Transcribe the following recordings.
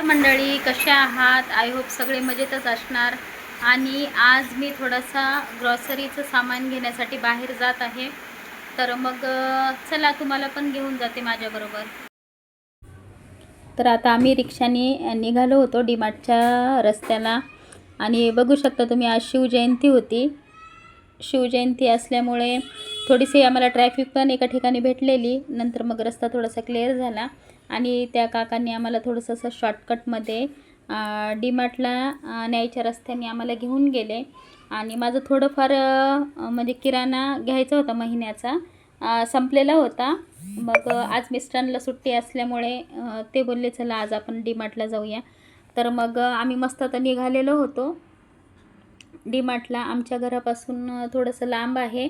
मंडळी, कशा आहात? आय होप सगळे मजेतच असणार. आणि आज मी थोडासा ग्रॉसरीचं सामान घेण्यासाठी बाहेर जात आहे. तर मग चला तुम्हाला पण घेऊन जाते माझ्याबरोबर. तर आता आम्ही रिक्षाने निघालो होतो डीमार्टच्या रस्त्याला. आणि बघू शकता तुम्ही, आज शिवजयंती होती. शिवजयंती असल्यामुळे थोडीशी आम्हाला ट्रॅफिक पण एका ठिकाणी भेटलेली. नंतर मग रस्ता थोडासा क्लिअर झाला आणि त्या काकांनी आम्हाला थोडंसं असं शॉर्टकटमध्ये डीमार्टला न्यायच्या रस्त्याने आम्हाला घेऊन गेले. आणि माझं थोडंफार म्हणजे किराणा घ्यायचा होता महिन्याचा, संपलेला होता. मग आज मिस्टरांना सुट्टी असल्यामुळे ते बोलले चला आज आपण डीमार्टला जाऊया. तर मग आम्ही मस्त आता निघालेलो होतो डीमार्टला. आमच्या घरापासून थोडंसं लांब आहे.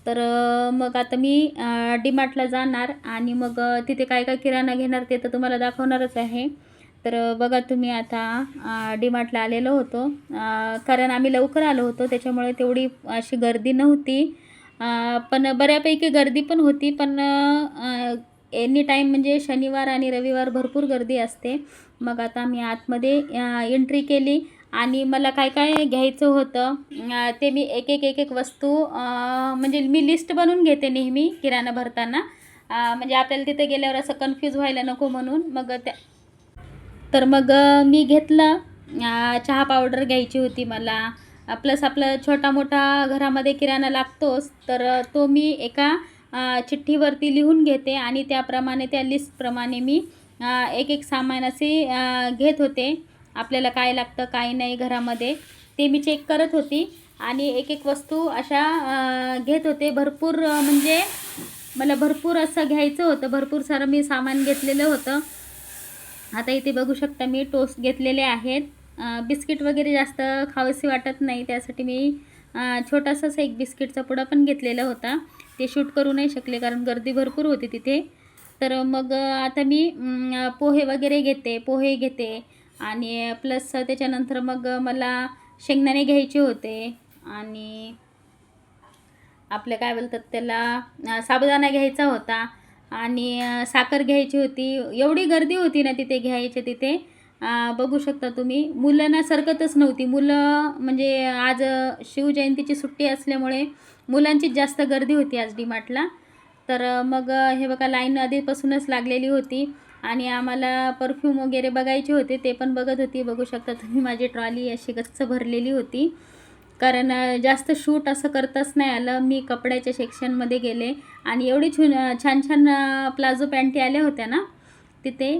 तर मग आता मी डीमार्टला जाणार आणि मग तिथे काय काय किराणा घेणार ते तर तुम्हाला दाखवणारच आहे. तर बघा तुम्ही, आता डीमार्टला आलेलो होतो. कारण आम्ही लवकर आलो होतो त्याच्यामुळे तेवढी अशी गर्दी नव्हती. पण बऱ्यापैकी गर्दी पण होती. पण एनी टाईम म्हणजे शनिवार आणि रविवार भरपूर गर्दी असते. मग आता आम्ही आतमध्ये एंट्री केली आणि मला काय काय घ्यायचं होतं ते मी एक एक वस्तू म्हणजे मी लिस्ट बनवून घेते नेहमी किराणा भरताना. म्हणजे आपल्याला तिथे गेल्यावर असं कन्फ्यूज व्हायला नको म्हणून. मग तर मग मी घेतलं. चहा पावडर घ्यायची होती मला, प्लस आपलं छोटा मोठा घरामध्ये किराणा लागतोच. तर तो मी एका चिठ्ठीवरती लिहून घेते आणि त्याप्रमाणे त्या लिस्टप्रमाणे मी एक सामान असे घेत होते. आपल्याला काय लागतं काय नाही घरामध्ये ते मी चेक करत होती आणि एक वस्तू अशा घेत होते. भरपूर म्हणजे मला भरपूर असं घ्यायचं होतं. भरपूर सारं मी सामान घेतलेलं होतं. आता इथे बघू शकता मी टोस्ट घेतलेले आहेत. बिस्किट वगैरे जास्त खावेसे वाटत नाही, त्यासाठी मी छोटासाच एक बिस्किटचा पुडा पण घेतलेला होता. ते शूट करू नाही शकले कारण गर्दी भरपूर होती तिथे. तर मग आता मी पोहे वगैरे घेते आणि प्लस त्याच्यानंतर मग मला शेंगदाणे घ्यायचे होते आणि आपलं काय बोलतात त्याला साबुदाणा घ्यायचा होता आणि साखर घ्यायची होती. एवढी गर्दी होती ना तिथे घ्यायचे तिथे. बघू शकता तुम्ही, मुलांना सरकतच नव्हती. मुलं म्हणजे आज शिवजयंतीची सुट्टी असल्यामुळे मुलांचीच जास्त गर्दी होती आज डीमार्टला. तर मग हे बघा, लाईन आधीपासूनच लागलेली होती आणि आम्हाला परफ्यूम वगैरे बघायचे होते, ते पण बघत होती. बघू शकता तुम्ही, माझी ट्रॉली अशी गच्च भरलेली होती. कारण जास्त शूट असं करताच नाही आलं. मी कपड्याच्या सेक्शनमध्ये गेले आणि एवढी छान छान प्लाझो पॅन्टी आल्या होत्या ना तिथे.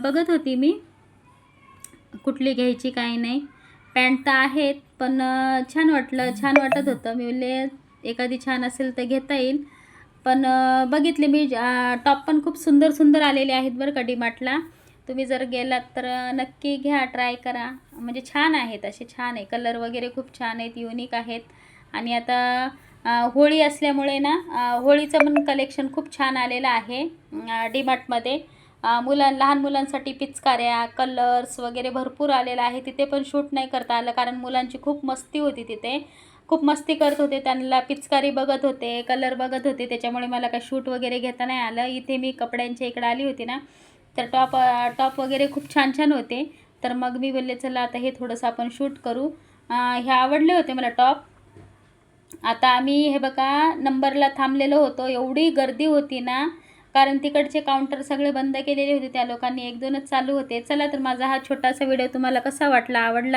बघत होती मी कुठली घ्यायची काय नाही. पॅन्ट तर आहेत पण छान वाटत होतं. मी बोलले एखादी छान असेल तर घेता येईल. पण बघितले मी टॉप पण खूप सुंदर आलेले आहेत बरं का डीमार्टला. तुम्ही जर गेलात तर नक्की घ्या, ट्राय करा. म्हणजे छान आहेत, असे छान आहे. कलर वगैरे खूप छान आहेत, युनिक आहेत. आणि आता होळी असल्यामुळे ना होळीचं पण कलेक्शन खूप छान आलेलं आहे डीमार्टमध्ये. लहान मुलांसाठी पिचकाऱ्या, कलर्स वगैरे भरपूर आलेलं आहे. तिथे पण शूट नाही करता आलं कारण मुलांची खूप मस्ती होती तिथे. खूप मस्ती करत होते, त्यांना पिचकारी बघत होते, कलर बघत होते, त्याच्यामुळे मला काय शूट वगैरे घेता नाही आलं. इथे मी कपड्यांच्या इकडे आली होती ना, तर टॉप वगैरे खूप छान होते. तर मग मी बोलले चला आता हे थोडंसं आपण शूट करू. हे आवडले होते मला टॉप. आता आम्ही हे बघा नंबरला थांबलेलो होतो. एवढी गर्दी होती ना, कारण तिकडचे काउंटर सगळे बंद केलेले होते. त्या लोकांनी 1-2च चालू होते. चला, तर माझा हा छोटासा व्हिडिओ तुम्हाला कसा वाटला, आवडला